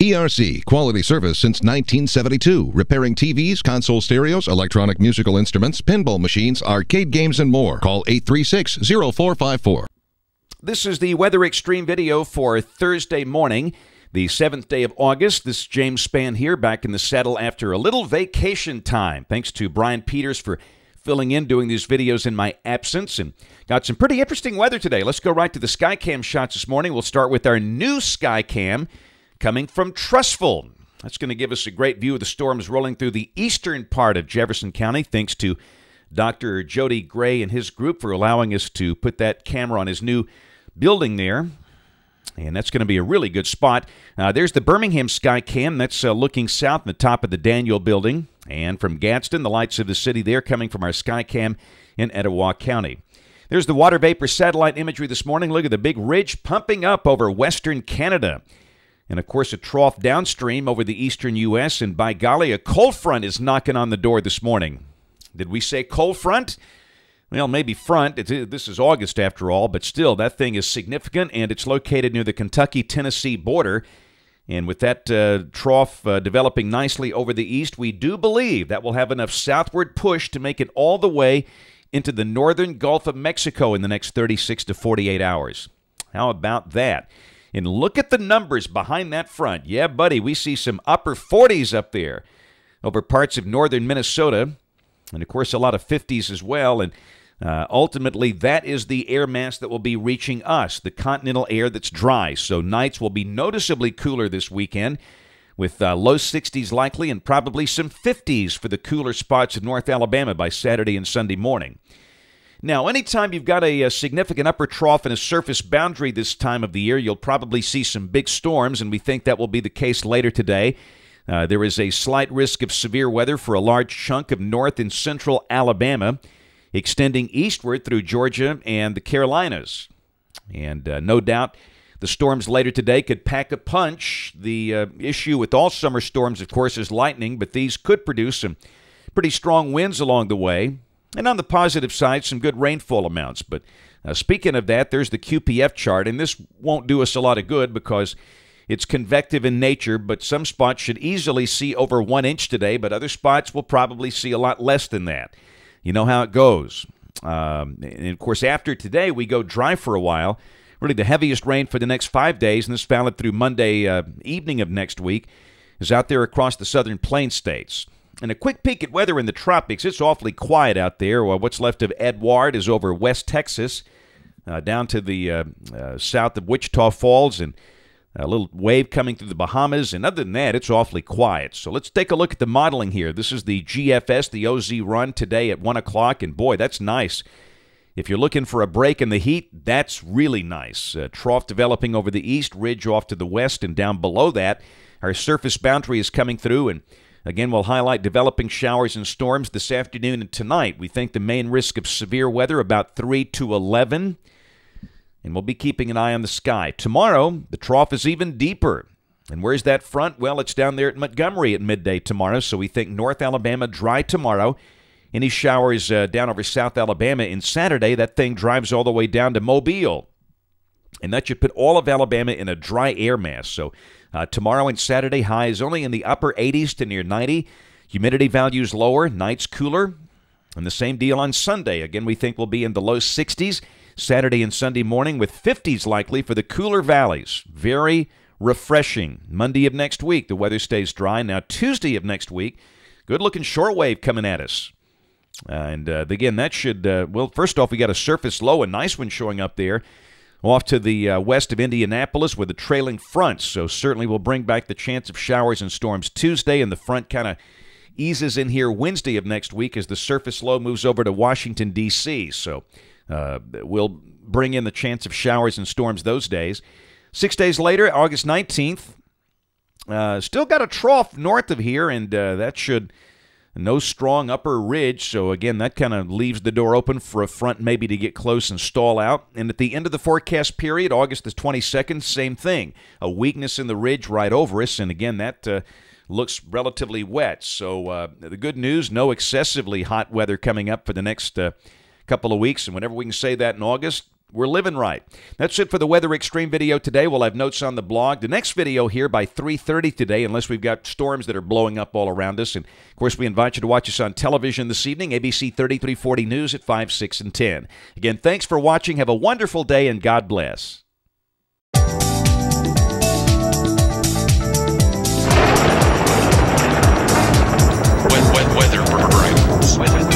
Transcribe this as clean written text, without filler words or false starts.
ERC, quality service since 1972, repairing TVs, console stereos, electronic musical instruments, pinball machines, arcade games, and more. Call 836-0454. This is the Weather Xtreme video for Thursday morning, the 7th day of August. This is James Spann here, back in the saddle after a little vacation time. Thanks to Brian Peters for filling in, doing these videos in my absence, and got some pretty interesting weather today. Let's go right to the Skycam shots this morning. We'll start with our new Skycam coming from Trussville. That's going to give us a great view of the storms rolling through the eastern part of Jefferson County. Thanks to Dr. Jody Gray and his group for allowing us to put that camera on his new building there. And that's going to be a really good spot. There's the Birmingham Skycam. That's looking south on the top of the Daniel building. And from Gadsden, the lights of the city there coming from our Skycam in Etowah County. There's the water vapor satellite imagery this morning. Look at the big ridge pumping up over western Canada. And, of course, a trough downstream over the eastern U.S. And, by golly, a cold front is knocking on the door this morning. Did we say cold front? Well, maybe front. This is August, after all. But still, that thing is significant, and it's located near the Kentucky-Tennessee border. And with that trough developing nicely over the east, we do believe that will have enough southward push to make it all the way into the northern Gulf of Mexico in the next 36 to 48 hours. How about that? And look at the numbers behind that front. Yeah, buddy, we see some upper 40s up there over parts of northern Minnesota. And, of course, a lot of 50s as well. And ultimately, that is the air mass that will be reaching us, the continental air that's dry. So nights will be noticeably cooler this weekend with low 60s likely and probably some 50s for the cooler spots in North Alabama by Saturday and Sunday morning. Now, anytime you've got a significant upper trough and a surface boundary this time of the year, you'll probably see some big storms, and we think that will be the case later today. There is a slight risk of severe weather for a large chunk of north and central Alabama, extending eastward through Georgia and the Carolinas. And no doubt the storms later today could pack a punch. The issue with all summer storms, of course, is lightning, but these could produce some pretty strong winds along the way. And on the positive side, some good rainfall amounts. But speaking of that, there's the Qpf chart, and this won't do us a lot of good because it's convective in nature, but some spots should easily see over 1 inch today, but other spots will probably see a lot less than that. You know how it goes. And, of course, after today, we go dry for a while. Really, the heaviest rain for the next 5 days, and this valid through Monday evening of next week, is out there across the southern plains states. And a quick peek at weather in the tropics. It's awfully quiet out there. What's left of Edward is over West Texas, down to the south of Wichita Falls, and a little wave coming through the Bahamas. And other than that, it's awfully quiet. So let's take a look at the modeling here. This is the GFS, the OZ run today at 1 o'clock. And boy, that's nice. If you're looking for a break in the heat, that's really nice. Trough developing over the east, ridge off to the west, and down below that, our surface boundary is coming through. And again, we'll highlight developing showers and storms this afternoon and tonight. We think the main risk of severe weather about 3 to 11. And we'll be keeping an eye on the sky. Tomorrow, the trough is even deeper. And where's that front? Well, it's down there at Montgomery at midday tomorrow, so we think North Alabama dry tomorrow. Any showers down over South Alabama. And Saturday, that thing drives all the way down to Mobile. And that should put all of Alabama in a dry air mass. So tomorrow and Saturday, highs only in the upper 80s to near 90. Humidity values lower, nights cooler. And the same deal on Sunday. Again, we think we'll be in the low 60s. Saturday and Sunday morning with 50s likely for the cooler valleys. Very refreshing. Monday of next week, the weather stays dry. Now, Tuesday of next week, good-looking shortwave coming at us. And again, that should, well, first off, we got a surface low, a nice one showing up there off to the west of Indianapolis with a trailing front. So certainly will bring back the chance of showers and storms Tuesday, and the front kind of eases in here Wednesday of next week as the surface low moves over to Washington, D.C. So we'll bring in the chance of showers and storms those days. 6 days later, August 19th, still got a trough north of here, and that should, no strong upper ridge. So, again, that kind of leaves the door open for a front maybe to get close and stall out. And at the end of the forecast period, August the 22nd, same thing. A weakness in the ridge right over us, and, again, that looks relatively wet. So the good news, no excessively hot weather coming up for the next couple of weeks. And whenever we can say that in August, We're living right. That's it for the Weather Xtreme video today. We'll have notes on the blog. The next video here by 3:30 today, unless we've got storms that are blowing up all around us. And, of course, we invite you to watch us on television this evening, ABC 3340 News at 5, 6, and 10. Again, thanks for watching. Have a wonderful day, and God bless. Weather.